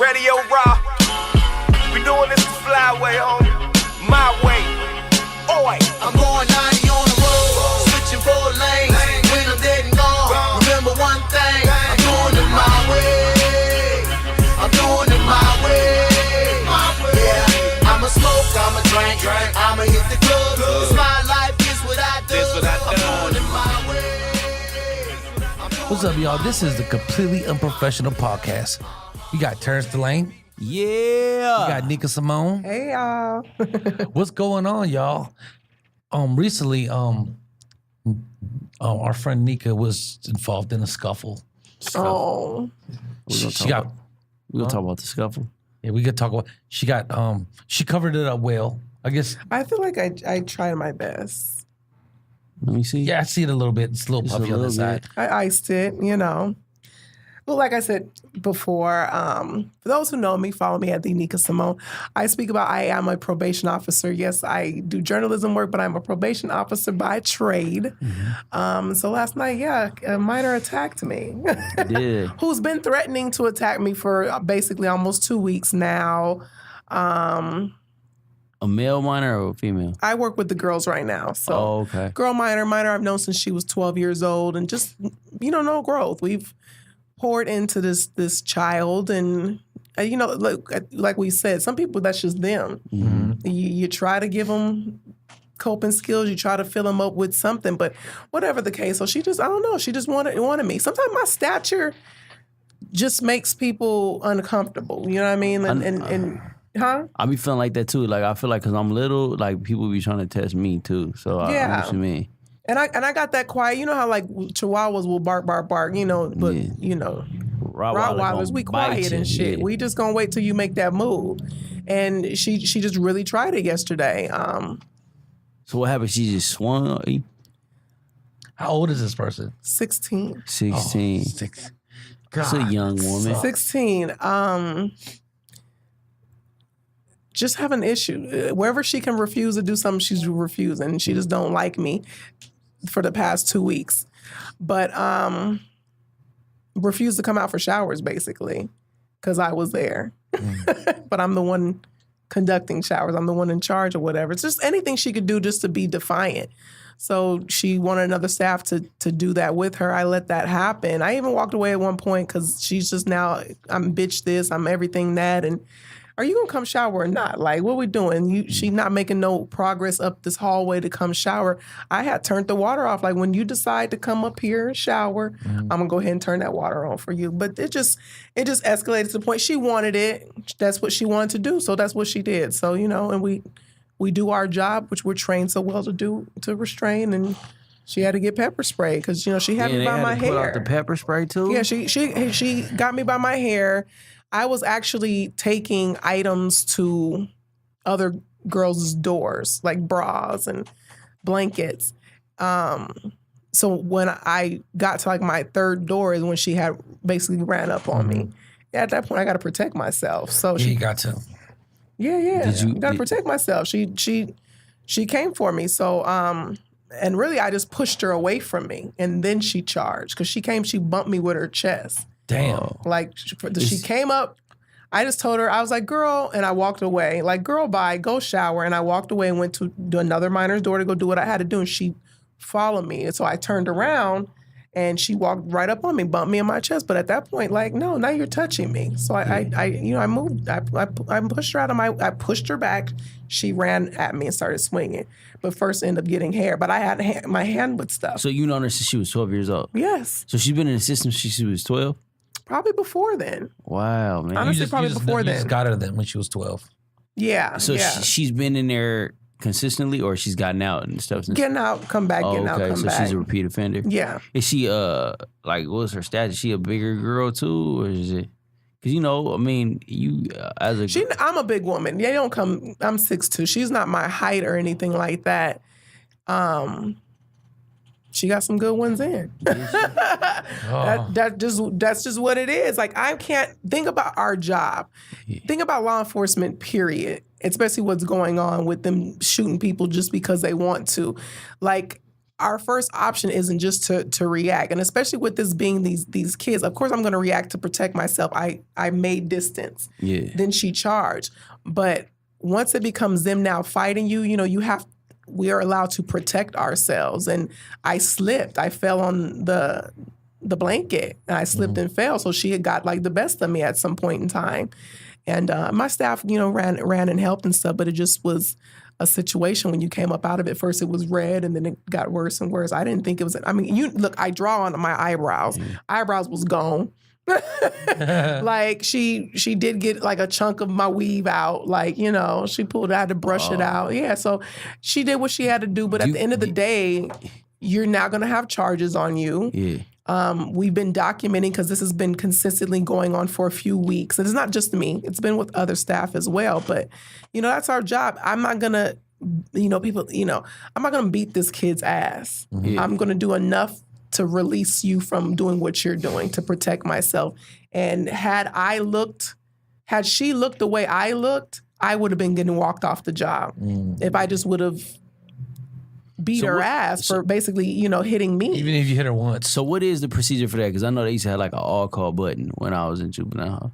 Radio Raw. We doing this the flyway, homie. My way. Oi. I'm going 90 on the road, switching 4 lanes. When I'm dead and gone, remember one thing. I'm doing it my way. I'm doing it my way. Yeah, I'ma smoke, I'ma drink, I'ma hit the club. It's my life, it's what I do. I'm doing it my way. What's up, y'all? This is the Completely Unprofessional podcast. We got Terrence DeLane. Yeah. We got Nika Simone. Hey, y'all. What's going on, y'all? Recently, our friend Nika was involved in a scuffle. Oh. We're gonna talk about the scuffle. Yeah, we could talk about. She covered it up well. I guess. I feel like I tried my best. Let me see. Yeah, I see it a little bit. It's a little puffy on the side. I iced it, you know. Well, like I said before, for those who know me, follow me at the Nika Simone. I speak about I am a probation officer. Yes, I do journalism work, but I'm a probation officer by trade. Mm-hmm. So last night, a minor attacked me. Yeah. Who's been threatening to attack me for basically almost 2 weeks now. A male minor or a female? I work with the girls right now. So okay. Girl minor I've known since she was 12 years old, and just, no growth. We've poured into this child, and like we said, some people, that's just them. Mm-hmm. You try to give them coping skills, you try to fill them up with something, but whatever the case. So she just, I don't know, she just wanted me. Sometimes my stature just makes people uncomfortable. You know what I mean? And huh? I be feeling like that too. Like I feel like because I'm little, like people be trying to test me too. So I know what you mean. And I got that quiet. You know how like chihuahuas will bark, but Rottweilers, we quiet and shit. We just gonna wait till you make that move. And she just really tried it yesterday. So what happened? She just swung? How old is this person? 16. 16. Oh, six. That's a young woman. 16. Just have an issue. Wherever she can refuse to do something, she's refusing. She just don't like me for the past 2 weeks. But refused to come out for showers, basically, because I was there. But I'm the one conducting showers. I'm the one in charge or whatever. It's just anything she could do just to be defiant. So she wanted another staff to do that with her. I let that happen. I even walked away at one point because she's just now, I'm bitch this, I'm everything that, and are you gonna come shower or not? Like, what we doing? She not making no progress up this hallway to come shower. I had turned the water off. Like, when you decide to come up here and shower, I'm gonna go ahead and turn that water on for you. But it just escalated to the point she wanted it. That's what she wanted to do. So that's what she did. So, and we do our job, which we're trained so well to do, to restrain, and she had to get pepper spray because, she had me by my hair. Pull out the pepper spray too? Yeah, she got me by my hair. I was actually taking items to other girls' doors, like bras and blankets. So when I got to like my third door is when she had basically ran up on me. At that point, I got to protect myself. So you got to. Yeah. Got to protect myself. She came for me. So and really, I just pushed her away from me, and then she charged because she bumped me with her chest. Damn. Like, she came up, I just told her, I was like, girl, and I walked away. Like, girl, bye, go shower. And I walked away and went to another minor's door to go do what I had to do. And she followed me. And so I turned around, and she walked right up on me, bumped me in my chest. But at that point, like, no, now you're touching me. So I moved. I pushed her I pushed her back. She ran at me and started swinging. But first ended up getting hair. But I had my hand with stuff. So you known her since she was 12 years old? Yes. So she's been in the system since she was 12? Probably before then. Wow, man. Honestly, probably before then. You just got her then when she was 12. Yeah. So yeah. She's been in there consistently, or she's gotten out and stuff? Getting out, come back, getting out, come back. So she's a repeat offender? Yeah. Is she, like, what's her status? Is she a bigger girl, too, or is it? Because, you as a... I'm a big woman. Yeah, I'm 6'2". She's not my height or anything like that. She got some good ones in. That's just what it is. Like, I can't think about our job. Yeah. Think about law enforcement, period. Especially what's going on with them shooting people just because they want to. Like, our first option isn't just to react. And especially with this being these kids, of course I'm going to react to protect myself. I made distance. Yeah. Then she charged. But once it becomes them now fighting you, we are allowed to protect ourselves. And I slipped. I fell on the blanket and I slipped and fell. So she had got like the best of me at some point in time. And my staff, ran and helped and stuff, but it just was a situation when you came up out of it. First it was red and then it got worse and worse. I didn't think it was, look, I draw on my eyebrows. Eyebrows was gone. Like she did get like a chunk of my weave out. Like, she pulled it, I had to brush it out. Yeah, so she did what she had to do. But at the end of the day, you're now going to have charges on you. Yeah. We've been documenting because this has been consistently going on for a few weeks. And it's not just me. It's been with other staff as well. But, that's our job. I'm not going to, I'm not going to beat this kid's ass. Yeah. I'm going to do enough to release you from doing what you're doing to protect myself. And had she looked the way I looked, I would have been getting walked off the job. If I just would have beat her ass for basically, hitting me. Even if you hit her once. So what is the procedure for that? Because I know they used to have like an all-call button when I was in juvenile hall.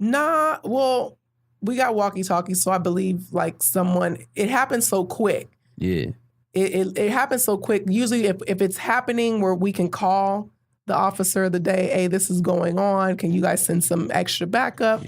Nah, well, we got walkie-talkies, so I believe like it happens so quick. Yeah. It happens so quick. Usually if it's happening where we can call the officer of the day, hey, this is going on, can you guys send some extra backup?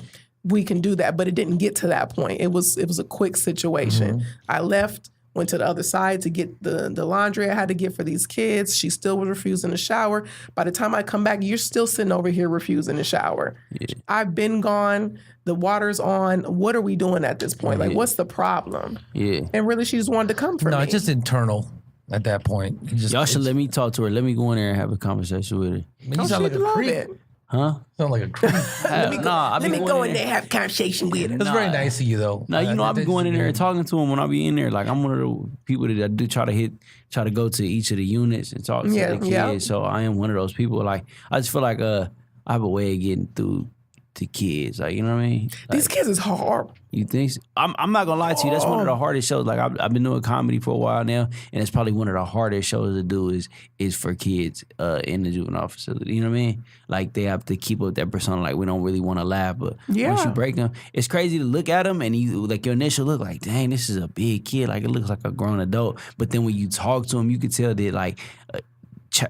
We can do that, but it didn't get to that point. It was a quick situation. I left, went to the other side to get the laundry I had to get for these kids. She still was refusing to shower. By the time I come back, you're still sitting over here refusing to shower. Yeah. I've been gone. The water's on. What are we doing at this point? Like, what's the problem? Yeah. And really, she just wanted to come for me. No, it's just internal at that point. Y'all should let me talk to her. Let me go in there and have a conversation with her. You sound like a love creep. it. Huh? Sound like a creep. Let Let me go in there and have a conversation with her. That's very nice of you, though. No, I be going in there and talking to him when I be in there. Like, I'm one of the people that I do try to go to each of the units and talk to the kids. Yeah. So I am one of those people. Like, I just feel like I have a way of getting through to kids. Like, you know what I mean? Like, These kids is hard. you think so? I'm not gonna lie to you. That's one of the hardest shows. Like, I've been doing comedy for a while now, and it's probably one of the hardest shows to do is for kids in the juvenile facility. You know what I mean? Like, they have to keep up that persona. Like, we don't really want to laugh, but once you break them, it's crazy to look at them and you like your initial look like, dang, this is a big kid. Like, it looks like a grown adult. But then when you talk to them, you can tell that like.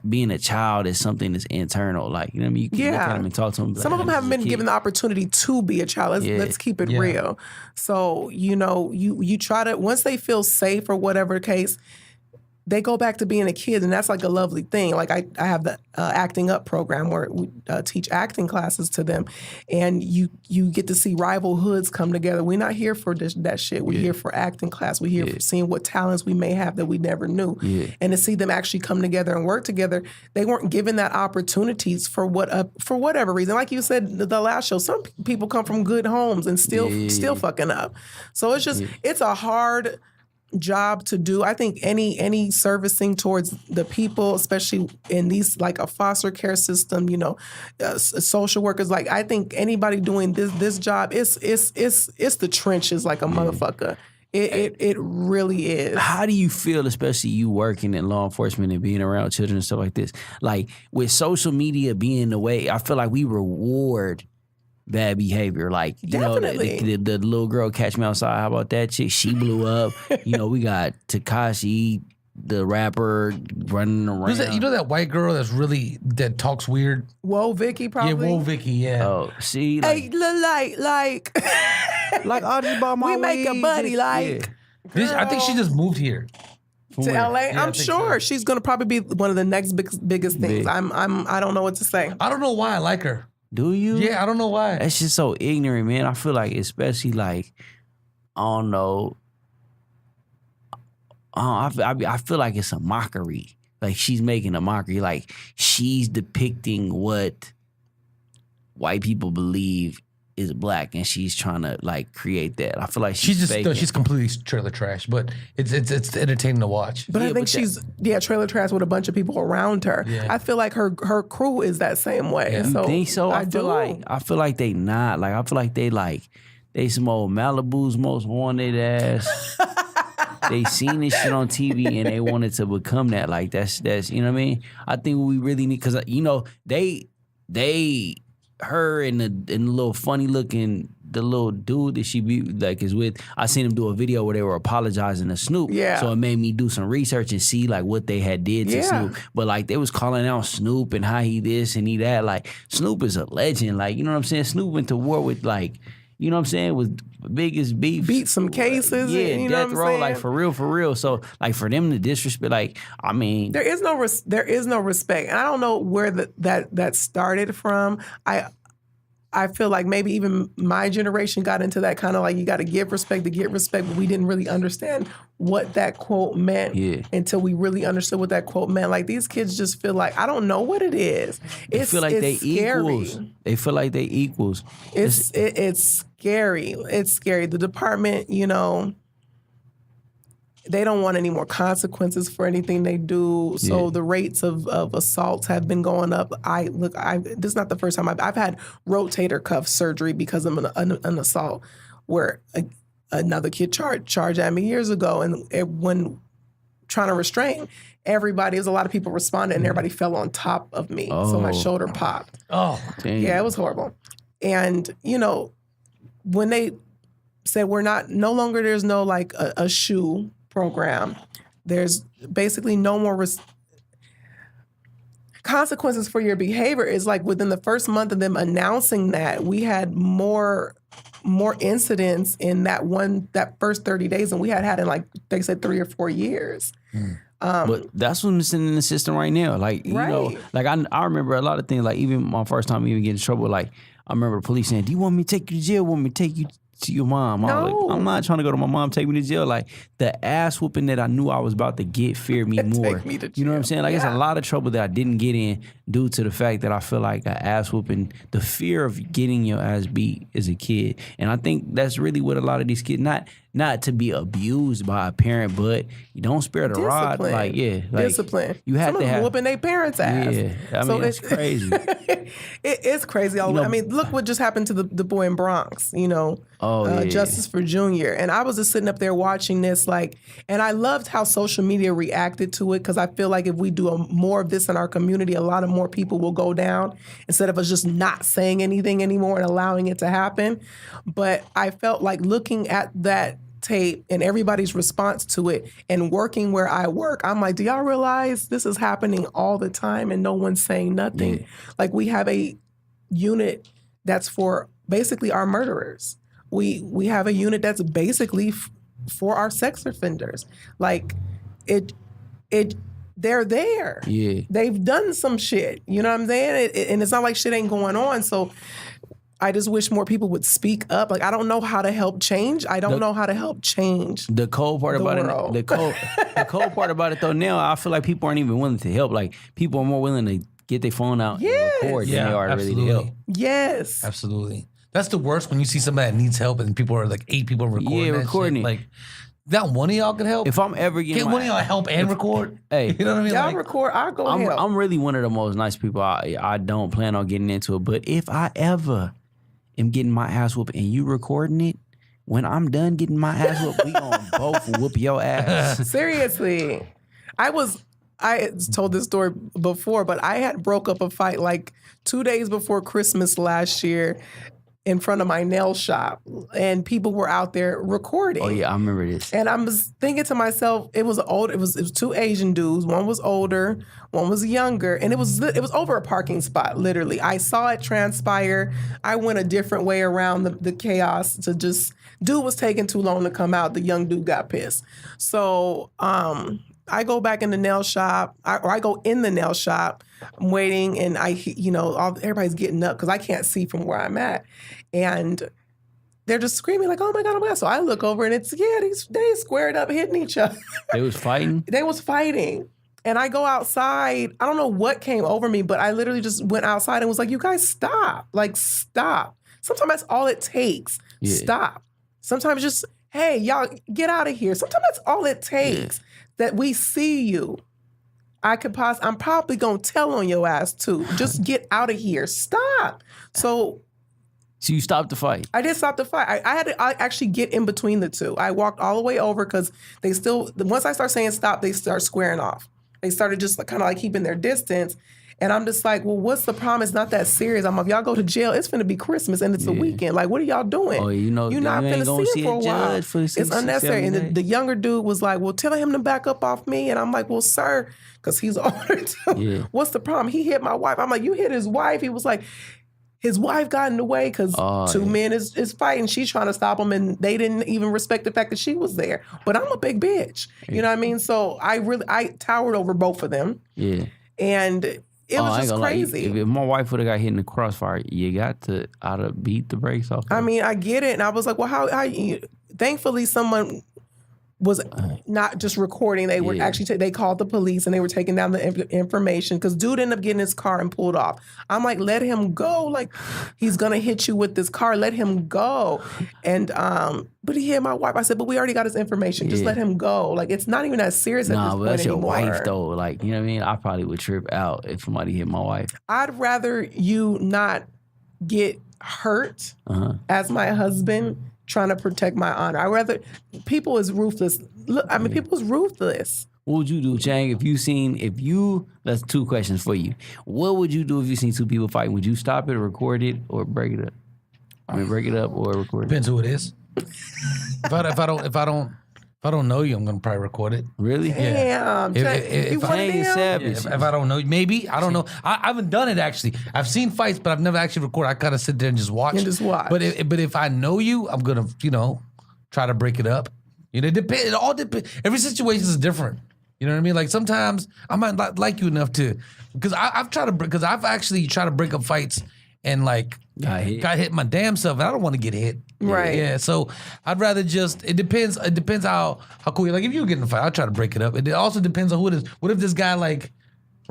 Being a child is something that's internal. Like, you know what I mean? You can look at them and talk to them. Some of them haven't been given the opportunity to be a child. Let's keep it real. So, you try to, once they feel safe or whatever case, they go back to being a kid, and that's like a lovely thing. Like I have the acting up program where we teach acting classes to them, and you get to see rival hoods come together. We're not here for that shit. We're here for acting class. We're here for seeing what talents we may have that we never knew, and to see them actually come together and work together. They weren't given that opportunities for whatever reason. Like you said, the last show, some people come from good homes and still fucking up. So it's just it's a hard job to do. I think any servicing towards the people, especially in these like a foster care system, social workers. Like, I think anybody doing this job, it's the trenches like a motherfucker. It really is. How do you feel, especially you working in law enforcement and being around children and stuff like this? Like, with social media being the way, I feel like we reward bad behavior. Like, the little girl Catch Me Outside, how about that chick? She blew up. We got Tekashi, the rapper, running around. That white girl that talks weird? Whoa, Vicky, probably. Yeah, Whoa, Vicky, yeah. Oh, see? Like, hey, like I just bought my we make a buddy, like. Yeah. I think she just moved here. To LA, Yeah, I'm sure she's gonna probably be one of the next biggest things. Big. I don't know what to say. I don't know why I like her. Do you? Yeah, I don't know why. That's just so ignorant, man. I feel like, especially like, I don't know. I feel like it's a mockery. Like, she's making a mockery. Like, she's depicting what white people believe is black, and she's trying to like create that. I feel like she's completely trailer trash, but it's entertaining to watch. But I think she's trailer trash with a bunch of people around her. Yeah. I feel like her crew is that same way. Yeah. So you think so? I feel like they not. Like, I feel like they some old Malibu's most wanted ass. they seen this shit on TV and they wanted to become that. Like that's you know what I mean. I think we really need because you know they her and the little funny looking the little dude that she be like is with. I seen him do a video where they were apologizing to Snoop. Yeah. So it made me do some research and see like what they had did to Yeah. Snoop. But like they was calling out Snoop and how he this and he that. Like Snoop is a legend. Like you know what I'm saying. Snoop went to war with like. You know what I'm saying? Was biggest beef. Beat some cases. Yeah, and, you know death what I'm row, saying? like for real. So like for them to disrespect, like I mean, There is no respect, and I don't know where that started from. I feel like maybe even my generation got into that kind of like you got to give respect to get respect, but we didn't really understand what that quote meant until we really understood what that quote meant. Like these kids just feel like I don't know what it is. they feel like they scary. equals. They feel like they equals. It's scary. It's scary. The department, you know, they don't want any more consequences for anything they do. So the rates of assaults have been going up. This is not the first time I've had rotator cuff surgery because of an assault where another kid charged at me years ago. And when trying to restrain, there's a lot of people responded and everybody fell on top of me. So my shoulder popped. Oh, Damn. Yeah, it was horrible. And, you know, when they said there's no like a shoe program, there's basically no more consequences for your behavior. Is like within the first month of them announcing that, we had more incidents in that first 30 days than we had in like they said 3 or 4 years. But that's what's missing in the system right now. Like, you know, like I remember a lot of things, like even my first time even getting in trouble, like I remember the police saying, do you want me to take you to jail? Want me to take you to your mom? I was like, I'm not trying to go to my mom, take me to jail. Like the ass whooping that I knew I was about to get feared me more. Take me to You know what I'm jail. saying? Like it's a lot of trouble that I didn't get in due to the fact that I feel like an ass whooping, the fear of getting your ass beat as a kid. And I think that's really what a lot of these kids, not to be abused by a parent, but you don't spare the rod. Like, Discipline. You have Some to of them have whooping their parents' ass. Yeah, I mean, it's crazy. It's crazy. I mean, look what just happened to the boy in Bronx, you know, Justice for Junior. And I was just sitting up there watching this, like, and I loved how social media reacted to it because I feel like if we do more of this in our community, a lot of more people will go down instead of us just not saying anything anymore and allowing it to happen. But I felt like looking at that tape and everybody's response to it and working where I work, I'm like, do y'all realize this is happening all the time and no one's saying nothing? Yeah. Like we have a unit that's for basically our murderers. We have a unit that's basically for our sex offenders. Like they're there. Yeah. They've done some shit. You know what I'm saying? And it's not like shit ain't going on. So I just wish more people would speak up. Like I don't know how to help change. I don't know how to help change. The cold part about world. it, the cold part about it though, now I feel like people aren't even willing to help. Like people are more willing to get their phone out and record than they are really to help. Yes. Absolutely. That's the worst when you see somebody that needs help and people are like 8 people recording. Yeah, that recording shit. it. Like, not one of y'all can help. If I'm ever getting Can one of y'all help and record? Hey, you know what I mean? Y'all Like, record, I'll go I'm help. I'm really one of the most nice people. I don't plan on getting into it, but if I ever am getting my ass whooped and you recording it, when I'm done getting my ass whooped, we gonna both whoop your ass. Seriously. I had told this story before, but I had broke up a fight like 2 days before Christmas last year in front of my nail shop, and people were out there recording. Oh yeah, I remember this. And I was thinking to myself, it was 2 Asian dudes. One was older, one was younger, and it was over a parking spot. Literally, I saw it transpire. I went a different way around the chaos to just. Dude was taking too long to come out. The young dude got pissed. So I go back in the nail shop, or I go in the nail shop. I'm waiting, and everybody's getting up because I can't see from where I'm at, and they're just screaming like, "Oh my god, oh my god!" So I look over, and they squared up, hitting each other. They was fighting. They was fighting, and I go outside. I don't know what came over me, but I literally just went outside and was like, "You guys stop! Like stop!" Sometimes that's all it takes. Yeah. Stop. Sometimes just, hey, y'all get out of here. Sometimes that's all it takes. That we see you. I'm probably gonna tell on your ass too. Just get out of here. Stop. So So you stopped the fight. I did stop the fight. I had to actually get in between the two. I walked all the way over because they still, once I start saying stop, they start squaring off. They started just kind of like keeping their distance. And I'm just like, well, what's the problem? It's not that serious. I'm like, y'all go to jail. It's finna be Christmas and it's a weekend. Like, what are y'all doing? Oh, you know, you're not finna see him for a while. It's unnecessary. And the younger dude was like, well, tell him to back up off me. And I'm like, well, sir, because he's older too. Yeah. What's the problem? He hit my wife. I'm like, you hit his wife. He was like, his wife got in the way because two men is fighting. She's trying to stop him, and they didn't even respect the fact that she was there. But I'm a big bitch. You know what I mean? So I towered over both of them. Yeah. And it was just crazy. If my wife would have got hit in the crossfire, you got to beat the brakes off her. I mean, I get it. And I was like, well, how you, thankfully someone was not just recording. They were actually, they called the police and they were taking down the information because dude ended up getting his car and pulled off. I'm like, let him go. Like, he's going to hit you with this car. Let him go. And, but he hit my wife. I said, but we already got his information. Just let him go. Like, it's not even that serious at this point that's anymore. your wife, though. Like, you know what I mean? I probably would trip out if somebody hit my wife. I'd rather you not get hurt as my husband trying to protect my honor. I rather people is ruthless. Look, I mean, people is ruthless. What would you do, Chang, that's two questions for you. What would you do if you seen two people fighting? Would you stop it, record it, or break it up? I mean, break it up or record it? Depends who it is. If I don't know you, I'm gonna probably record it. Really? Damn. If one of them? Savage. If I don't know, maybe I don't know. I haven't done it actually. I've seen fights, but I've never actually recorded. I kind of sit there and just watch. But if I know you, I'm gonna try to break it up. It depends. It all depends. Every situation is different. You know what I mean? Like sometimes I might not like you enough to, because I've actually tried to break up fights and like got hit my damn self. And I don't want to get hit. Right. Yeah. So I'd rather just. It depends. It depends how cool. Like if you get in a fight, I'll try to break it up. It also depends on who it is. What if this guy like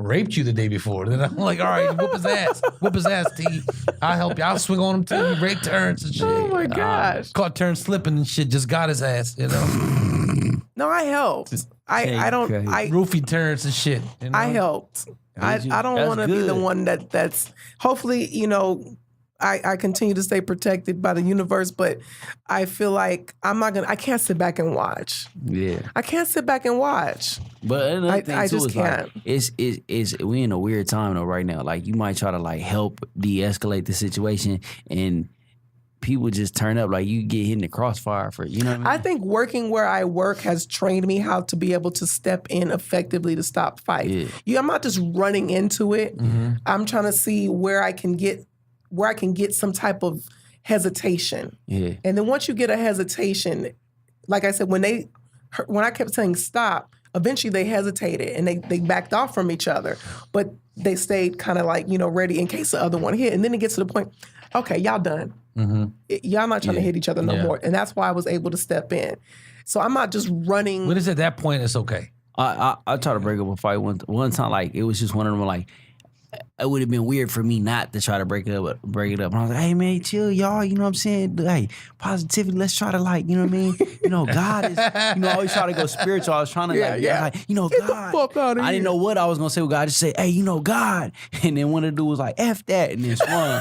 raped you the day before? Then I'm like, all right, whoop his ass. Whoop his ass, T. I'll help you. I'll swing on him too. Rape Terrence and shit. Oh my gosh. Caught Terrence slipping and shit. Just got his ass. No, I helped. I don't. Roofie Terrence and shit. I helped. I don't want to be the one that's. Hopefully, I continue to stay protected by the universe, but I feel like I can't sit back and watch. Yeah. I can't sit back and watch. But another thing I too just is can't. Like, we in a weird time though right now. Like you might try to like help de-escalate the situation and people just turn up, like you get hit in the crossfire for, you know what I mean? I think working where I work has trained me how to be able to step in effectively to stop fights. Yeah. I'm not just running into it. Mm-hmm. I'm trying to see where I can get some type of hesitation. Yeah. And then once you get a hesitation, like I said, when I kept saying stop, eventually they hesitated and they backed off from each other. But they stayed kind of like, ready in case the other one hit. And then it gets to the point, okay, y'all done. Mm-hmm. Y'all not trying to hit each other no more. And that's why I was able to step in. So I'm not just running. When it's at that point, it's okay. I tried to break up a fight one time. Like it was just one of them. Like it would have been weird for me not to try to break it up. And I was like, hey man, chill, y'all. You know what I'm saying? Hey, positivity. Let's try to God is. I always try to go spiritual. I was trying to Get God. the fuck out of I didn't know what I was gonna say with God. I just say, hey, God. And then one of the dudes was like, F that, and then swung.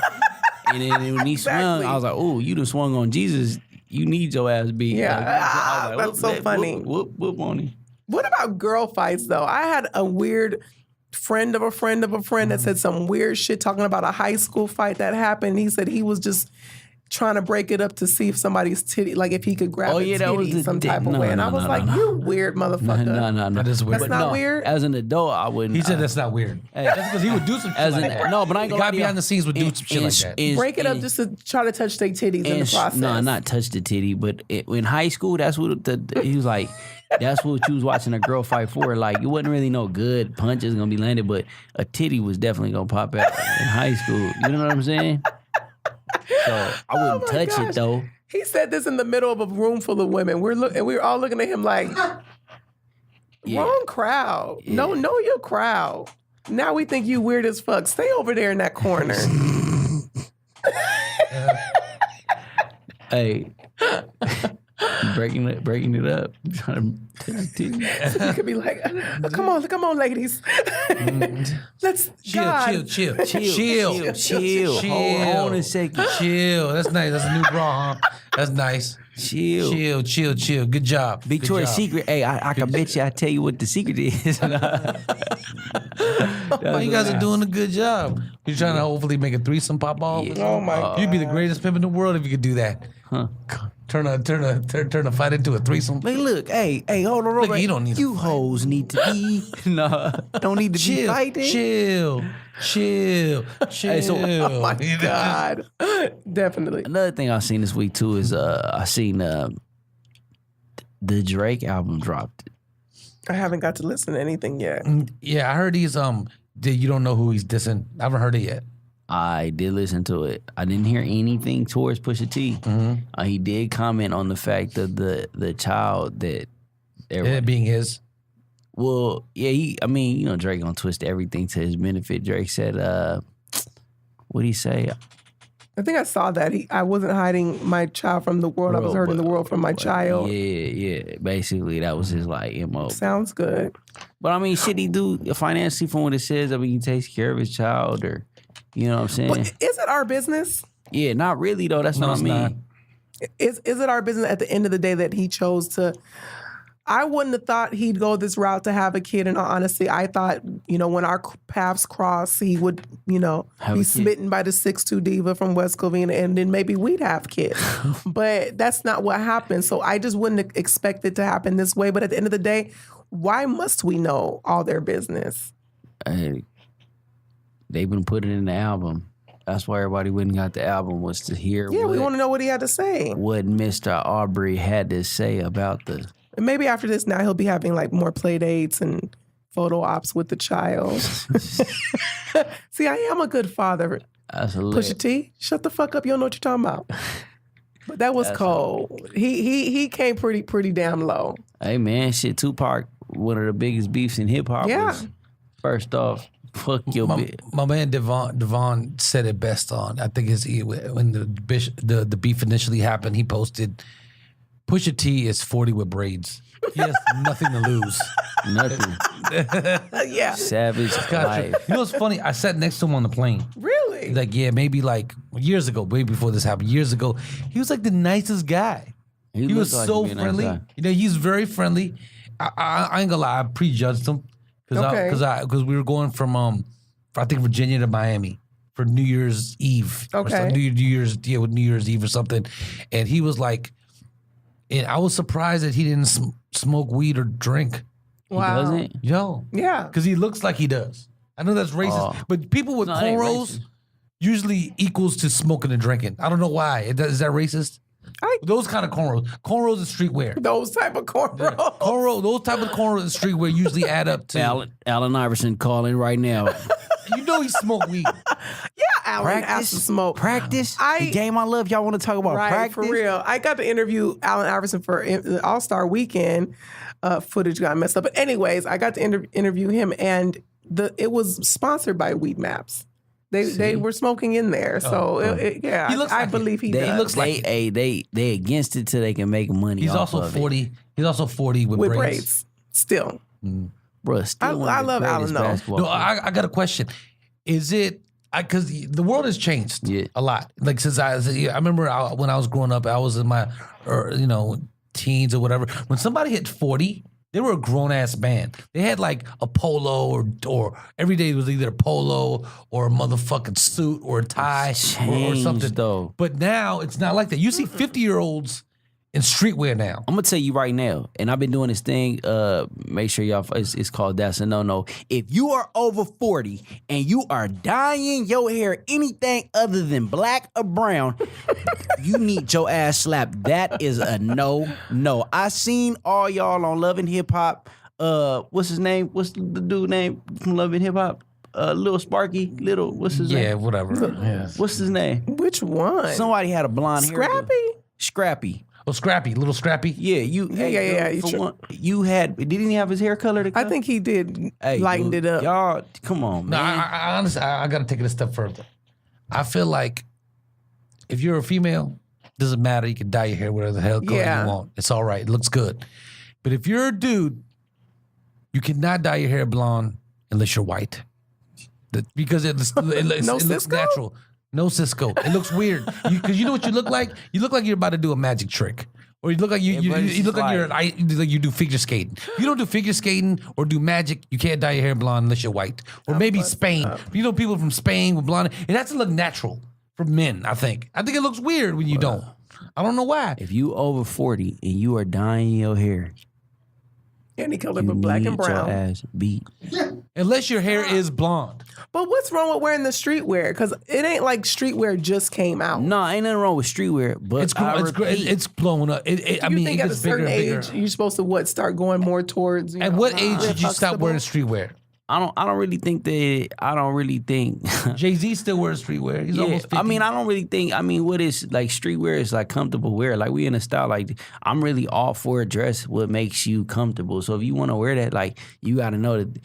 And then when he swung, I was like, oh, you done swung on Jesus. You need your ass beat. Yeah, like, that's so funny. Whoop on him. What about girl fights, though? I had a weird friend of a friend of a friend that said some weird shit talking about a high school fight that happened. He said he was just trying to break it up to see if somebody's titty, like if he could grab a titty some type of way. And I was like, you weird motherfucker. No. That is weird. That's not weird? As an adult, I wouldn't. He said that's not weird. That's because he would do some shit like that. No, but I ain't the gonna guy behind the scenes would do some shit like that. Break it up just to try to touch their titties in the process. No, not touch the titty, but in high school, that's what he was like. That's what you was watching a girl fight for. Like, it wasn't really no good punches gonna be landed, but a titty was definitely gonna pop out in high school. You know what I'm saying? So I wouldn't touch it though. He said this in the middle of a room full of women. We're all looking at him like, wrong crowd. Yeah. Know your crowd. Now we think you weird as fuck. Stay over there in that corner. Hey. breaking it up. Trying to You could be like, come on, ladies. Let's Chill. Hold on a second. Chill. That's nice. That's a new bra, huh? That's nice. Chill. Good job. Victoria's Secret. Hey, I can bet you I tell you what the secret is. You guys are doing a good job. You're trying to hopefully make a threesome pop off. Yeah. Oh my God. You'd be the greatest pimp in the world if you could do that. Huh. Turn a fight into a threesome. Like, look, hey, hold on, Robert. You don't need to You fight. hoes need to be don't need to be fighting. Chill. Hey, so- Oh my God. Definitely. Another thing I've seen this week too is I seen the Drake album dropped. I haven't got to listen to anything yet. Yeah, I heard he's you don't know who he's dissing. I haven't heard it yet. I did listen to it. I didn't hear anything towards Pusha T. He did comment on the fact that the child that It being his. well, yeah, Drake gonna twist everything to his benefit. Drake said, what'd he say? I think I saw that. I wasn't hiding my child from the world. I was hurting the world from my child. Yeah. Basically, that was his like MO. Sounds good. But I mean, should he do financially from what it says? I mean, he takes care of his child, or you know what I'm saying? But is it our business? Yeah, not really though. That's No, what I it's mean. not. Is it our business at the end of the day that he chose to? I wouldn't have thought he'd go this route to have a kid. And honestly, I thought, when our paths cross, he would, Have a be kid. smitten by the 6'2" diva from West Covina, and then maybe we'd have kids. But that's not what happened. So I just wouldn't expect it to happen this way. But at the end of the day, why must we know all their business? Hey, they've been putting it in the album. That's why everybody went and got the album, was to hear Yeah, we want to know what he had to say. what Mr. Aubrey had to say about the. And maybe after this, now he'll be having like more play dates and photo ops with the child. See, I am a good father. That's hilarious. Pusha T, shut the fuck up. You don't know what you're talking about. But that was cold. He came pretty damn low. Hey man, shit, Tupac, one of the biggest beefs in hip hop. Yeah. Was, first off, fuck your bitch. My man Devon said it best on. I think when the beef initially happened, he posted, "Pusha T is 40 with braids. He has nothing to lose." Nothing. Yeah. Savage life. You know what's funny? I sat next to him on the plane. Really? Like, yeah, maybe like years ago, way before this happened, years ago. He was like the nicest guy. He was looked like so he'd be a nice friendly. guy. He's very friendly. I ain't gonna lie, I prejudged him because we were going from I think Virginia to Miami for New Year's Eve. Or Okay. something. New Year's Eve or something, and he was like, and I was surprised that he didn't smoke weed or drink. Wow. He doesn't? Yo, Yeah. because he looks like he does. I know that's racist, but people with No, it ain't cornrows racist. usually equals to smoking and drinking. I don't know why. Is that racist? Those kind of cornrows. Cornrows is streetwear. Those type of cornrows. Those type of cornrows is streetwear usually add up to. Allen Iverson calling right now. You know he smoked weed. Yeah, Alan has to smoke. Practice? I- The game I love, y'all want to talk about Right, practice? for real. I got to interview Allen Iverson for the All-Star Weekend. Footage got messed up. But anyways, I got to interview him, and it was sponsored by Weed Maps. They were smoking in there. So, yeah, He looks I like believe he They, does. looks like they against it till they can make money He's off also of 40. it. He's also 40 with braids. braids. Still. Bruh, still one I of the love greatest Allen, though. basketball No, players. I got a question. Is it because the world has changed Yeah. a lot? Like since I remember when I was growing up, I was in my teens or whatever. When somebody hit 40, they were a grown ass man. They had like a polo or every day was either a polo or a motherfucking suit or a tie or Changed, something. though. But now it's not like that. You see 50-year-olds in streetwear now. I'm gonna tell you right now, and I've been doing this thing. Make sure y'all. It's called That's a No-No. If you are over 40 and you are dyeing your hair anything other than black or brown, you need your ass slapped. That is a no. I seen all y'all on Love and Hip Hop. What's his name? What's the dude name from Love and Hip Hop? Little Sparky. What's his name? Yeah, whatever. Yeah. What's his name? Which one? Somebody had a blonde hair. Scrappy. Oh, Scrappy, little Scrappy. Yeah, you. Yeah. For one, you had. Didn't he have his hair colored? I think he did Hey, lightened dude, it up. Y'all, come on, No, man. I honestly, I got to take it a step further. I feel like if you're a female, doesn't matter. You can dye your hair whatever the hell color you want. It's all right. It looks good. But if you're a dude, you cannot dye your hair blonde unless you're white. Because it looks natural. No Cisco. It looks weird. Because you know what you look like? You look like you're about to do a magic trick. Or you look like you look like you do figure skating. If you don't do figure skating or do magic, you can't dye your hair blonde unless you're white. Or maybe Spain. You know people from Spain with blonde. It has to look natural for men, I think. I think it looks weird when you don't. I don't know why. If you over 40 and you are dyeing your hair, any color but black and brown. Your ass beat. Unless your hair is blonde. But what's wrong with wearing the streetwear? Because it ain't like streetwear just came out. No, ain't nothing wrong with streetwear, but it's blowing up. I mean, think it at a gets bigger certain and bigger. age you're supposed to start going more towards. At what age did you stop wearing streetwear? I don't really think Jay-Z still wears streetwear. He's almost 50. I mean, I don't really think. I mean, what is like streetwear is like comfortable wear. Like we in a style like I'm really all for a dress. What makes you comfortable? So if you want to wear that, like you got to know that.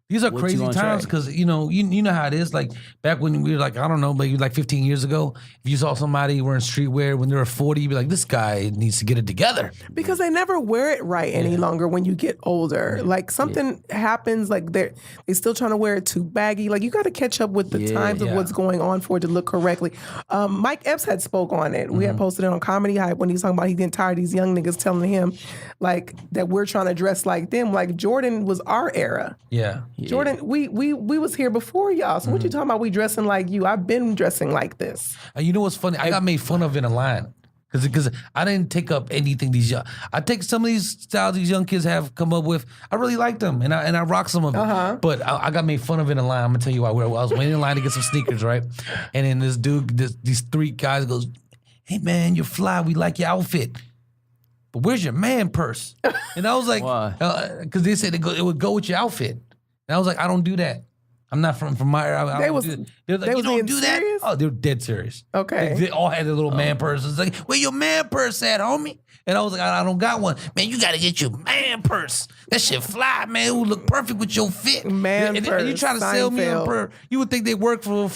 These are crazy times because you know how it is. Like back when we were like, I don't know, maybe like 15 years ago, if you saw somebody wearing streetwear when they were 40, you'd be like, this guy needs to get it together. Because they never wear it right any longer when you get older. Like something happens, like they're still trying to wear it too baggy. Like you got to catch up with the times of what's going on for it to look correctly. Mike Epps had spoke on it. We had posted it on Comedy Hype when he was talking about he's getting tired of these young niggas telling him like that we're trying to dress like them. Like Jordan was our era. Yeah. Jordan, we was here before y'all. So what you talking about? We dressing like you? I've been dressing like this. You know what's funny? I got made fun of in a line because I didn't take up anything I take some of these styles these young kids have come up with. I really like them and I rock some of them. But I got made fun of in a line. I'm gonna tell you why. I was waiting in line to get some sneakers, right? And then this dude, these three guys goes, "Hey man, you're fly. We like your outfit. But where's your man purse?" And I was like, because they said it would go with your outfit. And I was like, I don't do that. I'm not from my area. They're like, you don't do that? Serious? Oh, they're dead serious. Okay. They all had their little man purses. Like, where your man purse at, homie? And I was like, I don't got one. Man, you got to get your man purse. That shit fly, man. It would look perfect with your fit. Man purse. And you try to sell me a purse. You would think they work for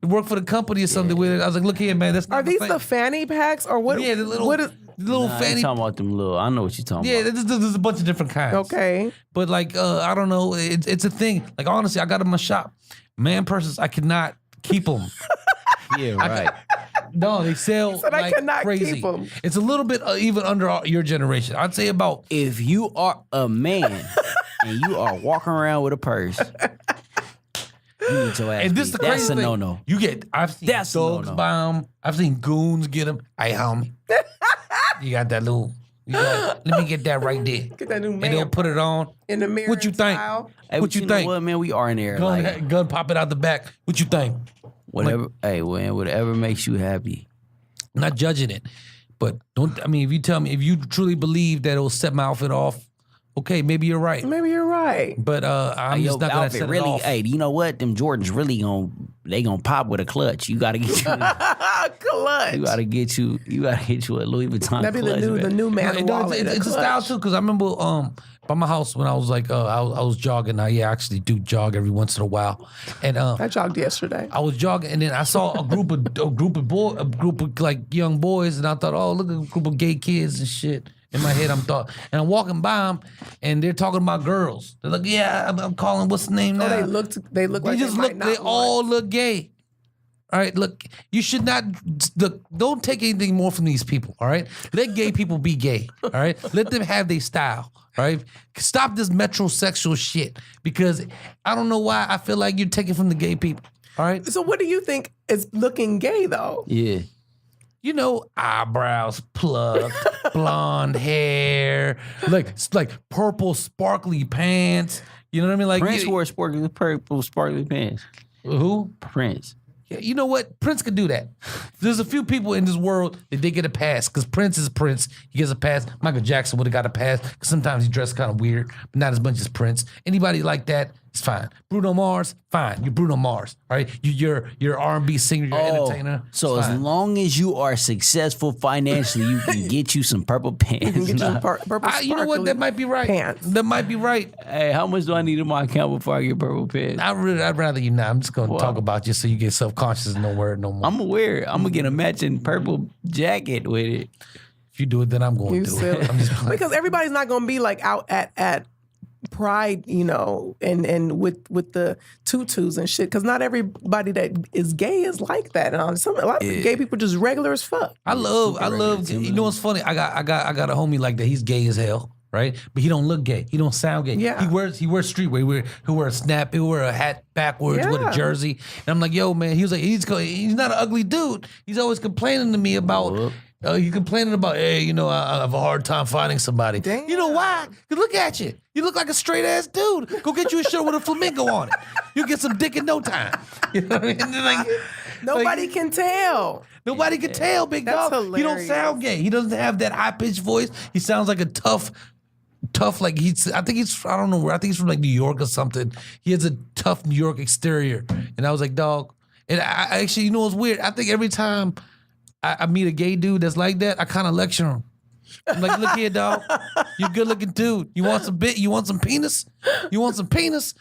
work for the company or something with it. I was like, look here, man. That's not Are these the fanny packs or what? Yeah, the little fanny. I'm talking about them little. I know what you're talking about. Yeah, there's a bunch of different kinds. Okay. But like, I don't know. It's a thing. Like, honestly, I got them in my shop. Man purses, I cannot keep them. Yeah, right. No, they sell I like cannot crazy. keep them. It's a little bit even under your generation. I'd say about. If you are a man and you are walking around with a purse, you need your ass. And this is the crazy That's a thing. no-no. I've seen That's a dogs no-no. buy them. I've seen goons get them. Hey, homie, you got that little. Let me get that right there. Get that new man And they'll put it on. in the mirror. What you think? style. Hey, What but you know think? What, man, we are in there. Gun pop it out the back. What you think? Whatever. Hey, man, whatever makes you happy. I'm not judging it, but don't. I mean, if you tell me if you truly believe that it'll set my outfit off, okay, maybe you're right. Maybe you're right. But I'm just not gonna set it off. Hey, you know what? Them Jordans really gonna pop with a clutch. You gotta get you. Clutch. You gotta get you a Louis Vuitton That'd be clutch. the new man wallet. It's a style too, because I remember by my house when I was like I was jogging. I actually do jog every once in a while, and I jogged yesterday. I was jogging, and then I saw a group of like young boys, and I thought, oh, look at a group of gay kids and shit. In my head, and I'm walking by them, and they're talking about girls. They're like, yeah, I'm calling, what's the name now? They look like they all look gay. All right, look, you should not, don't take anything more from these people, all right? Let gay people be gay, all right? Let them have their style, all right? Stop this metrosexual shit, because I don't know why I feel like you're taking from the gay people, all right? So what do you think is looking gay though? Yeah. You know, eyebrows plucked, blonde hair, like purple sparkly pants. You know what I mean? Like Prince wore purple sparkly pants. Who? Prince. Yeah, you know what? Prince could do that. There's a few people in this world that they get a pass because Prince is Prince. He gets a pass. Michael Jackson would have got a pass because sometimes he dressed kind of weird, but not as much as Prince. Anybody like that, It's fine. Bruno Mars, fine. You're Bruno Mars, right? You're R&B singer, you're entertainer. So It's as fine. long as you are successful financially, you can get you some purple pants. You can get you Nah. purple You know what? That might be right. Pants. That might be right. Hey, how much do I need in my account before I get purple pants? I'd rather you not. I'm just going to talk about you so you get self-conscious and don't wear it no more. I'm gonna wear it. I'm gonna get a matching purple jacket with it. If you do it, then I'm going You to do silly. it. I'm just playing. Because everybody's not going to be like out at Pride, you know, and with the tutus and shit. Because not everybody that is gay is like that. And a lot of gay people just regular as fuck. I love. You know what's funny? I got a homie like that. He's gay as hell, right? But he don't look gay. He don't sound gay. Yeah. He wears streetwear. He wear a snap. He wear a hat backwards with a Yeah. jersey. And I'm like, yo, man. He was like, he's not an ugly dude. He's always complaining to me about. You complaining about, hey, you know, I have a hard time finding somebody. Damn. You know why? 'Cause look at you. You look like a straight ass dude. Go get you a shirt with a flamingo on it. You'll get some dick in no time. You know what I mean? Like, Nobody can tell. nobody can tell, big That's dog. He don't hilarious. sound gay. He doesn't have that high pitched voice. He sounds like a tough. Like I think he's from like New York or something. He has a tough New York exterior. And I was like, dog. And I actually, you know what's weird? I think every time I meet a gay dude that's like that, I kind of lecture him. I'm like, look here, dog. You're a good looking dude. You want some bit? You want some penis? You want some penis?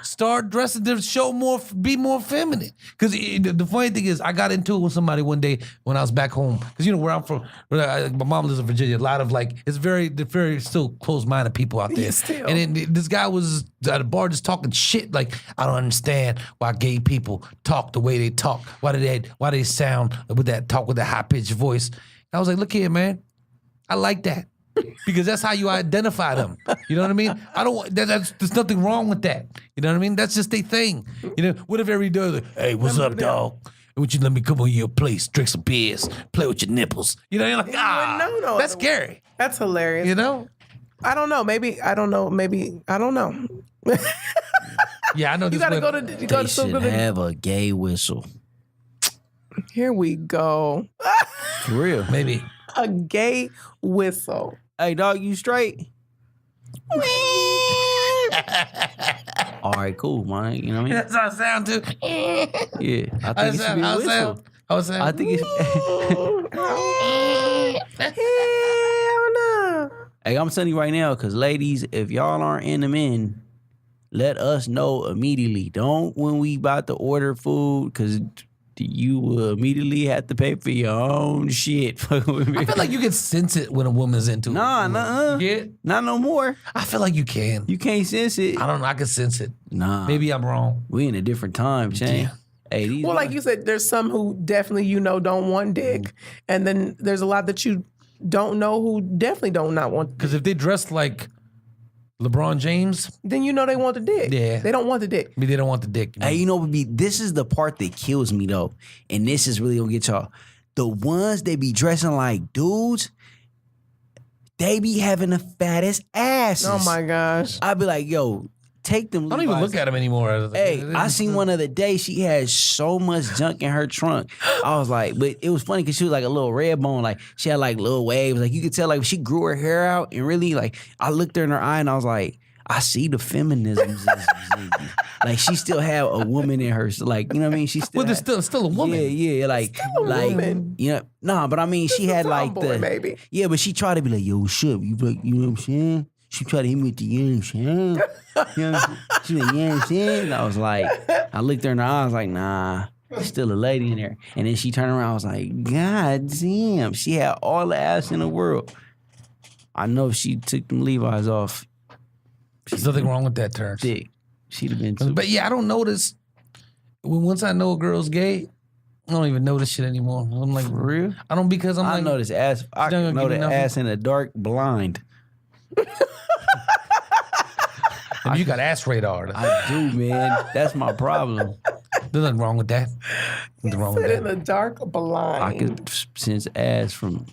Start dressing to show more, be more feminine. Because the funny thing is, I got into it with somebody one day when I was back home. Because you know where I'm from, my mom lives in Virginia. A lot of it's very still closed-minded people out there. Yeah, still. And then this guy was at a bar just talking shit. Like, I don't understand why gay people talk the way they talk. Why they sound with that talk with that high pitched voice. And I was like, look here, man. I like that because that's how you identify them. You know what I mean? I don't. There's nothing wrong with that. You know what I mean? That's just their thing. You know. What if every day, hey, what's up, dog? Would you let me come on your place, drink some beers, play with your nipples? You know, you're like, no, that's scary. That's hilarious. You know? I don't know. Maybe I don't know. Maybe I don't know. Yeah, I know. You gotta go to. You They gotta still should go to. have a gay whistle. Here we go. For real. Maybe. A gay whistle. Hey, dog, you straight? All right, cool, man. You know what I mean? That's how I sound too. Yeah, I think it should be a whistle. I think it's. Hell no. Hey, I'm telling you right now, because ladies, if y'all aren't in the men, let us know immediately. Don't when we about to order food, because you will immediately have to pay for your own shit. I feel like you can sense it when a woman's into it. Nah. You get? Not no more. I feel like you can. You can't sense it. I don't know. I can sense it. Nah. Maybe I'm wrong. We in a different time, Chang. Yeah. Hey, these Well, like you said, there's some who definitely don't want dick, and then there's a lot that you don't know who definitely don't not want. Because if they dress like LeBron James, Then you know they want the dick. Yeah. They don't want the dick. maybe they don't want the dick. You know? Hey, you know what be? This is the part that kills me though, and this is really gonna get y'all. The ones that be dressing like dudes, they be having the fattest asses. Oh my gosh. I be like, yo, take them. I don't even look at them anymore. Hey, I seen one other day. She had so much junk in her trunk. I was like, but it was funny because she was like a little red bone. Like she had like little waves. Like you could tell like she grew her hair out and really like I looked her in her eye and I was like, I see the feminism. Like she still had a woman in her. So like you know what I mean? She still. Well, there's still a woman. Yeah, like a woman. you know, nah, but I mean she had like tomboy, the maybe. Yeah, but she tried to be like, yo, shit, you like, you know what I'm saying? She tried to hit me with the you know what I'm saying? You know what I'm saying? She like, you know what I'm saying? And I was like, I looked her in the eye, I was like, nah, there's still a lady in there. And then she turned around, I was like, God damn, she had all the ass in the world. I know if she took them Levi's off, There's nothing wrong with that, Terrence. thick. She'd have been too. But yeah, I don't notice. Once I know a girl's gay, I don't even notice shit anymore. I'm like, For real? I don't because I'm I like, know this ass. I don't know give me the nothing. ass in the dark blind. you got ass radar. I do, man. That's my problem. There's nothing wrong with that. Nothing wrong with Sit in that. the dark blind. I could sense ass from,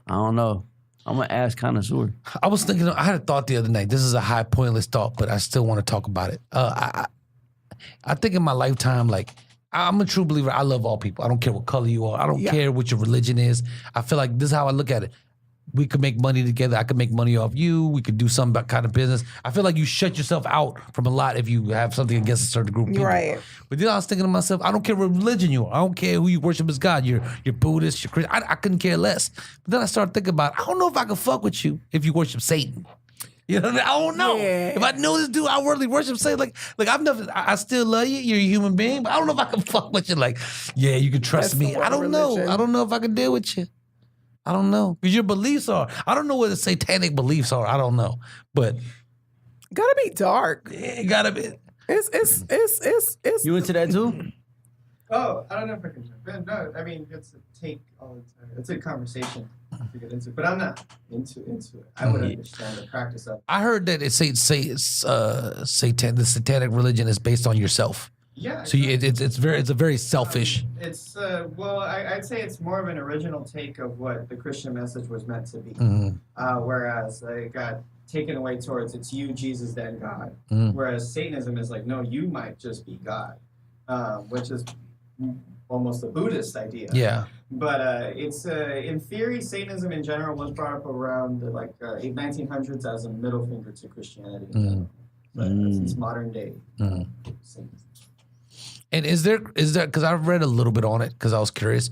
I don't know. I'm an ass connoisseur. I was thinking. I had a thought the other night. This is a high pointless thought, but I still want to talk about it. I think in my lifetime, like I'm a true believer. I love all people. I don't care what color you are. I don't care what your religion is. I feel like this is how I look at it. we could make money together. I could make money off you. We could do some kind of business. I feel like you shut yourself out from a lot if you have something against a certain group of people. Right. But then I was thinking to myself, I don't care what religion you are. I don't care who you worship as God. You're Buddhist, you're Christian. I couldn't care less. But then I started thinking about, I don't know if I can fuck with you if you worship Satan. You know what I mean? I don't know. Yeah. If I know this dude outwardly worship Satan, like I've never, I still love you. You're a human being, but I don't know if I can fuck with you. Like, yeah, you can trust That's me. the I don't know. religion. I don't know if I can deal with you. I don't know. Because your beliefs are, I don't know what the satanic beliefs are. I don't know. But Gotta be dark. it gotta be. It's You into that too? Oh, I don't know if I can jump in. No, I mean, it's a take all the time. It's a conversation to get into, but I'm not into it. I would understand the practice of. I heard that it's the satanic religion is based on yourself. Yeah. So it's a very selfish. It's well, I'd say it's more of an original take of what the Christian message was meant to be. Whereas it got taken away towards it's you, Jesus, then God. Whereas Satanism is like, no, you might just be God, which is almost a Buddhist idea. Yeah. But it's in theory, Satanism in general was brought up around the 1900s as a middle finger to Christianity. But it's modern day Satanism. And is there because I've read a little bit on it because I was curious.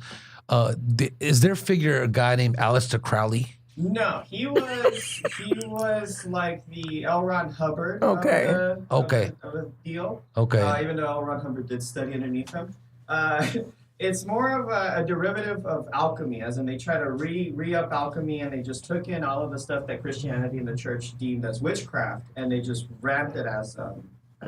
Is there a guy named Aleister Crowley? No, he was like the L. Ron Hubbard of the deal. Okay. Even though L. Ron Hubbard did study underneath him. It's more of a derivative of alchemy, as in they try to re-up alchemy, and they just took in all of the stuff that Christianity and the church deemed as witchcraft, and they just ramped it as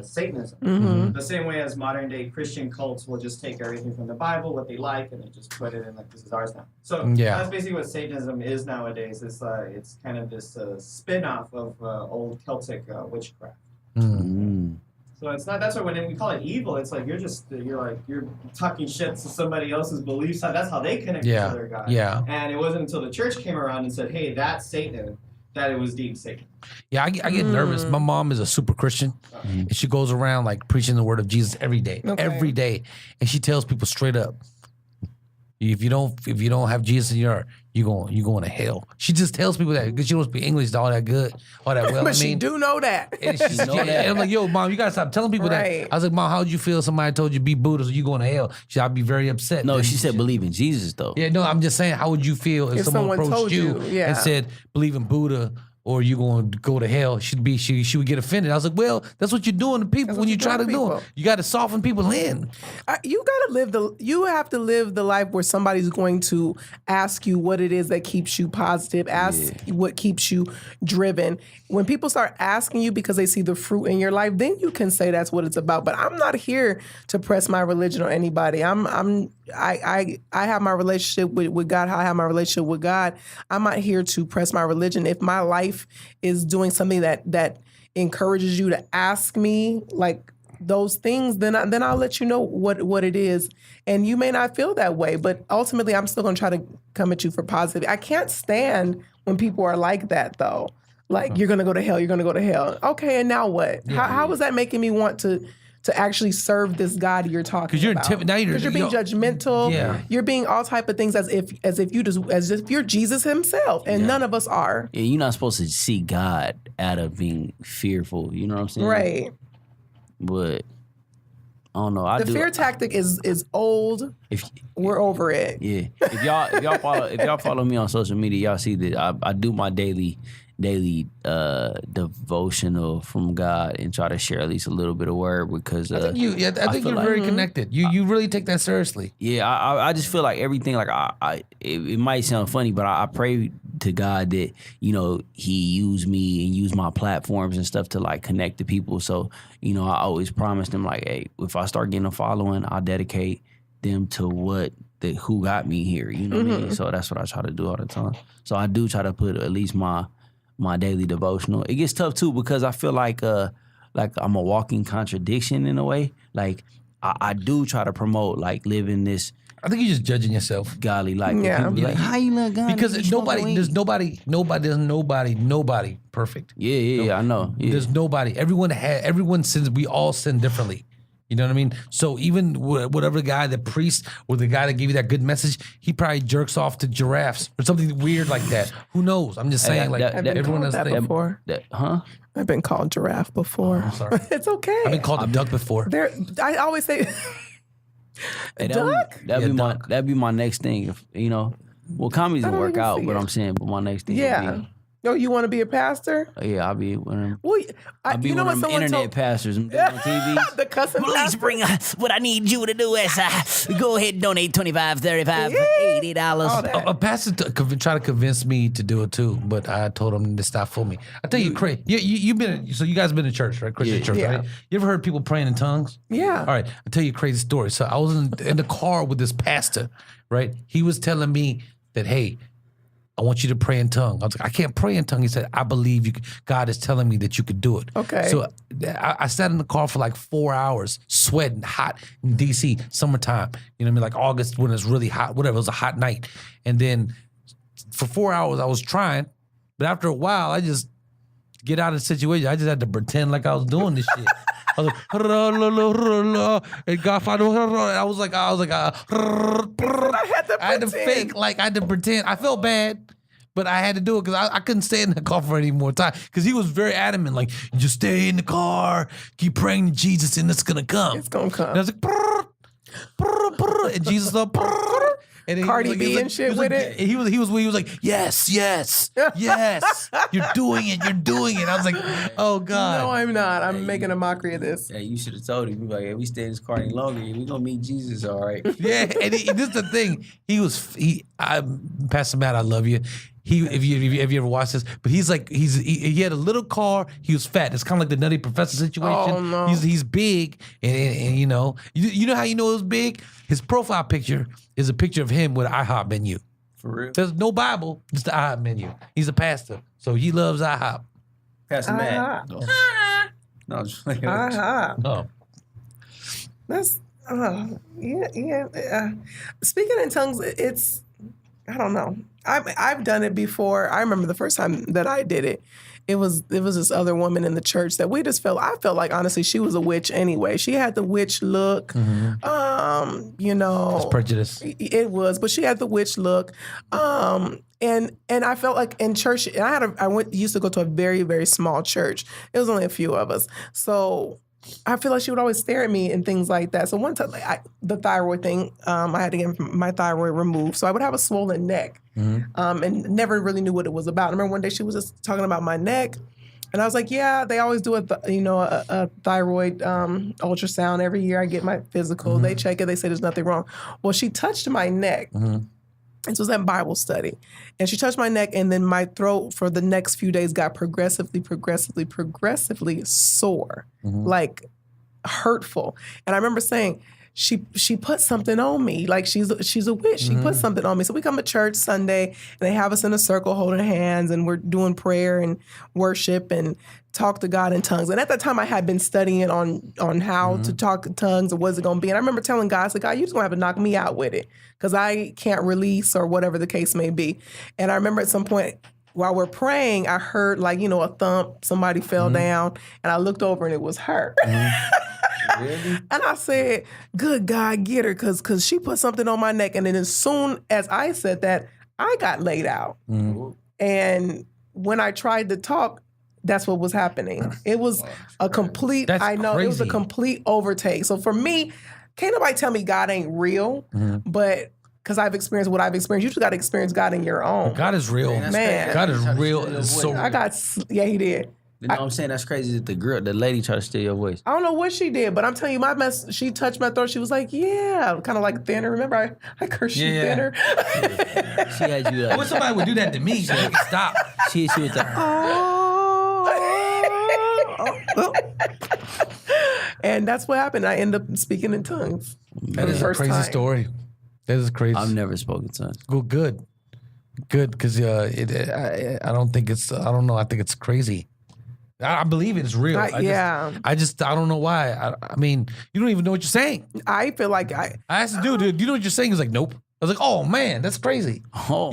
Satanism. The same way as modern day Christian cults will just take everything from the Bible, what they like, and they just put it in like this is ours now. So that's basically what Satanism is nowadays. It's kind of this spin-off of old Celtic witchcraft. So it's not. That's why when we call it evil, it's like you're talking shit to somebody else's beliefs. That's how they connect to their God. Yeah. And it wasn't until the church came around and said, "Hey, that's Satan," that it was deemed Satan. Yeah, I get nervous. My mom is a super Christian, and she goes around like preaching the word of Jesus every day, and she tells people straight up, if you don't have Jesus in your heart, you going to hell. She just tells people that because she don't speak English all that good, all that well. but she do know that. And and I'm like, yo, mom, you gotta stop telling people that. I was like, mom, how would you feel if somebody told you be Buddhist or you going to hell? I'd be very upset. No, she said believe in Jesus though. Yeah, no, I'm just saying, how would you feel if someone approached told you and said believe in Buddha or you going to go to hell? She would get offended. I was like, well, that's what you're doing to people when you try to do it. You got to soften people in. You have to live the life where somebody's going to ask you what it is that keeps you positive, ask what keeps you driven. When people start asking you because they see the fruit in your life, then you can say that's what it's about. But I'm not here to press my religion on anybody. I have my relationship with God, how I have my relationship with God. I'm not here to press my religion. If my life is doing something that encourages you to ask me like those things, then I'll let you know what it is. And you may not feel that way, but ultimately I'm still gonna try to come at you for positive. I can't stand when people are like that though. Like you're gonna go to hell, you're gonna go to hell. Okay, and now what? How is that making me want to actually serve this God you're talking about? Because you're being judgmental. Yeah. You're being all type of things as if you're Jesus himself, and none of us are. Yeah, you're not supposed to see God out of being fearful. You know what I'm saying? Right. But I don't know. The fear tactic is old. We're over it. Yeah. If y'all follow me on social media, y'all see that I do my daily devotional from God and try to share at least a little bit of word because I think you're very connected. You really take that seriously. Yeah, I just feel like everything like it might sound funny, but I pray to God that He use me and use my platforms and stuff to like connect to people. So I always promise them like, hey, if I start getting a following, I'll dedicate them to who got me here. You know what I mean? So that's what I try to do all the time. So I do try to put at least my daily devotional. It gets tough too because I feel like I'm a walking contradiction in a way. Like I do try to promote like living this. I think you're just judging yourself. Godly life. Yeah. People be like, how you look God? Because there's nobody perfect. Yeah, I know. Yeah. There's nobody. Everyone sins. We all sin differently. You know what I mean? So even whatever guy, the priest or the guy that gave you that good message, he probably jerks off to giraffes or something weird like that. Who knows? I'm just saying, I've been everyone called has that things. before. I've been called giraffe before. I'm sorry. It's okay. I've been called a duck before. I always say, Hey, duck? That'd be my next thing. If, well, comedy doesn't don't work even out, see but it. I'm saying, but my next thing. Yeah. Oh, you want to be a pastor? Yeah, I'll be one of them. Well, I'll be you know one what of them someone internet told pastors. Them dudes on TV. the cussing pastor? What I need you to do is go ahead and donate $25, $35, $80. A pastor tried to convince me to do it too, but I told him to stop for me. I tell you, Craig, you've been so you guys been in church, right? Christian church, Yeah. right? You ever heard people praying in tongues? Yeah. All right, I'll tell you a crazy story. So I was in the car with this pastor, right? He was telling me that, hey, I want you to pray in tongue. I was like, I can't pray in tongue. He said, I believe you. God is telling me that you could do it. Okay. So I sat in the car for like 4 hours, sweating, hot in D.C., summertime. You know what I mean? Like August when it's really hot, whatever. It was a hot night. And then for 4 hours, I was trying. But after a while, I just get out of the situation. I just had to pretend like I was doing this shit. I was like, and God, I was like, I had to fake, like I had to pretend. I felt bad, but I had to do it because I couldn't stay in the car for any more time. Because he was very adamant, like, just stay in the car, keep praying to Jesus, and it's gonna come. It's gonna come. And I was like, and Jesus was and then Cardi he was B like, and shit he was with like, it? He was like, yes, you're doing it. I was like, oh God. No, I'm not. I'm making a mockery of this. Yeah, you should have told him. You like, if we stay in this car any longer, we gonna meet Jesus, all right? Yeah, and this is the thing. Pastor Matt, I love you. If you ever watched this, but he had a little car. He was fat. It's kind of like the Nutty Professor situation. Oh, no. He's big, and you know how you know it was big. His profile picture is a picture of him with an IHOP menu. For real? There's no Bible, just the IHOP menu. He's a pastor, so he loves IHOP. Pastor Matt. Uh-huh. No, I'm just like, Oh, That's yeah. Speaking in tongues, it's I don't know. I've done it before. I remember the first time that I did it. It was this other woman in the church that I felt like honestly she was a witch anyway. She had the witch look. it's prejudice. It was, but she had the witch look. And I felt like in church, and used to go to a very, very small church. It was only a few of us. So I feel like she would always stare at me and things like that. So one time, the thyroid thing, I had to get my thyroid removed. So I would have a swollen neck, and never really knew what it was about. I remember one day she was just talking about my neck, and I was like, "Yeah, they always do a thyroid ultrasound every year. I get my physical. They check it. They say there's nothing wrong." Well, she touched my neck. This was at Bible study. And she touched my neck, and then my throat for the next few days got progressively sore, like hurtful. And I remember saying, she put something on me. Like she's a witch. She put something on me. So we come to church Sunday, and they have us in a circle holding hands, and we're doing prayer and worship and talk to God in tongues. And at that time, I had been studying on how to talk in tongues and what's it going to be. And I remember telling God, I said, God, you're just going to have to knock me out with it because I can't release or whatever the case may be. And I remember at some point while we're praying, I heard a thump. Somebody fell down, and I looked over, and it was her. really? And I said, good God, get her, because she put something on my neck. And then as soon as I said that, I got laid out. And when I tried to talk, that's what was happening. It was a complete, That's it was a crazy. complete overtake. So for me, can't nobody tell me God ain't real, but because I've experienced what I've experienced, you just got to experience God in your own. God is real. Man. God is real. It's so I got, he did. You know what I'm saying? That's crazy that the lady tried to steal your voice. I don't know what she did, but I'm telling you, she touched my throat. She was like, yeah, kind of like thinner. Remember, I cursed you thinner. She had you I wish somebody would do that to me so you can stop. she was like, And that's what happened. I ended up speaking in tongues. That is a crazy story. That is crazy. I've never spoken tongues. Good, because I don't think it's. I don't know. I think it's crazy. I believe it's real. I don't know why. I mean, you don't even know what you're saying. I feel like I asked the dude, do you know what you're saying? He's like, nope. I was like, oh man, that's crazy. Oh,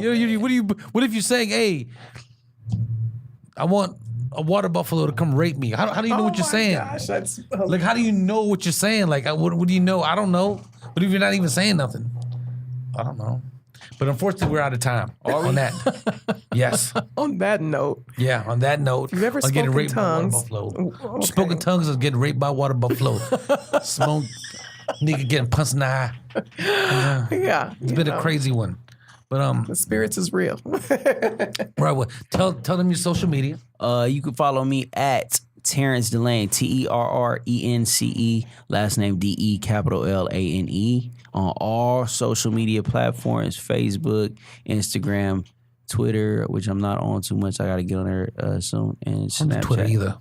What if you're saying, hey, I want a water buffalo to come rape me? How do you know what you're saying? Gosh, that's Like, how do you know what you're saying? Like, what do you know? I don't know. But if you're not even saying nothing, I don't know. But unfortunately, we're out of time on that. Yes. on that note. Yeah, on that note. You've ever on getting spoken raped tongues? by water buffalo. Okay. Spoken tongues is getting raped by water buffalo. Simone, nigga getting punched in the eye. Yeah. It's been a crazy one. But The spirits is real. right, well, tell them your social media. You can follow me at Terrence DeLane, TerRence, last name DE, on all social media platforms, Facebook, Instagram, Twitter, which I'm not on too much. I got to get on there soon, and Snapchat. Twitter either.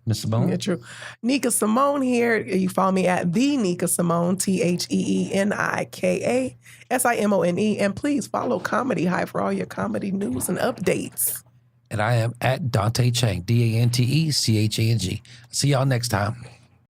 Miss Simone? Yeah, true. Nika Simone here. You follow me at the Nika Simone, TheNikaSimone. And please follow Comedy High for all your comedy news and updates. And I am at Dante Chang, DanteChang. See y'all next time.